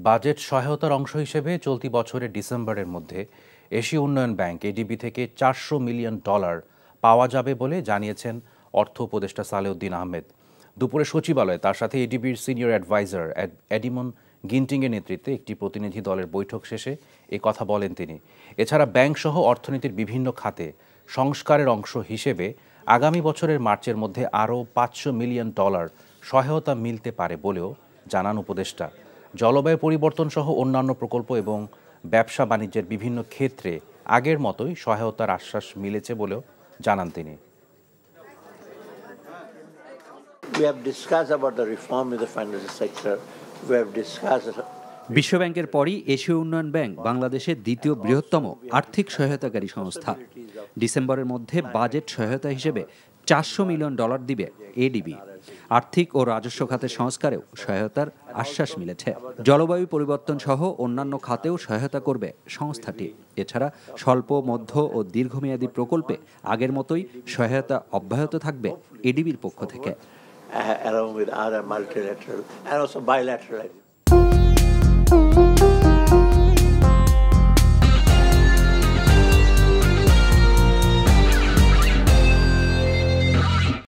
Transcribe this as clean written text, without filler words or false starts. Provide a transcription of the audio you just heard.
Budget সহায়তার অংশ হিসেবে চলতি বছরের ডিসেম্বরের মধ্যে এশীয় উন্নয়ন ব্যাংক এডিবি থেকে $400 মিলিয়ন পাওয়া যাবে বলে জানিয়েছেন অর্থ উপদেষ্টা সালেউদ্দিন আহমেদ। দুপুরে সচিবালয়ে তার সাথে এডিবির সিনিয়র অ্যাডভাইজার এডিমন গিন্টিংয়ের নেতৃত্বে একটি প্রতিনিধি দলের বৈঠক শেষে এ কথা বলেন তিনি। এছাড়া ব্যাংকসহ অর্থনীতির বিভিন্ন খাতে সংস্কারের অংশ হিসেবে আগামী বছরের মার্চের মধ্যে আরও $500 মিলিয়ন সহায়তা মিলতে পারে বলেও জানান উপদেষ্টা। জলবায়ু পরিবর্তন সহ অন্যান্য প্রকল্প এবং ব্যবসা বাণিজ্যের বিভিন্ন ক্ষেত্রে আগের মতোই সহায়তার আশ্বাস মিলেছে বলেও জানান তিনি। We have discussed about the reform in the financial sector. We have discussed বিশ্বব্যাংকের পরই এশীয় উন্নয়ন ব্যাংক বাংলাদেশের দ্বিতীয় বৃহত্তম আর্থিক সহায়তাকারী সংস্থা। ডিসেম্বরের মধ্যে বাজেট সহায়তা হিসেবে $400 মিলিয়ন দিবে এডিবি। আর্থিক ও রাজস্ব খাতের সংস্কারেও সহায়তার আশ্বাস মিলেছে। জলবায়ু পরিবর্তন সহ অন্যান্য খাতেও সহায়তা করবে সংস্থাটি। এছাড়া স্বল্প, মধ্য ও দীর্ঘমেয়াদী প্রকল্পে আগের মতোই সহায়তা অব্যাহত থাকবে এডিবির পক্ষ থেকে। along with other multilateral and also bilateral.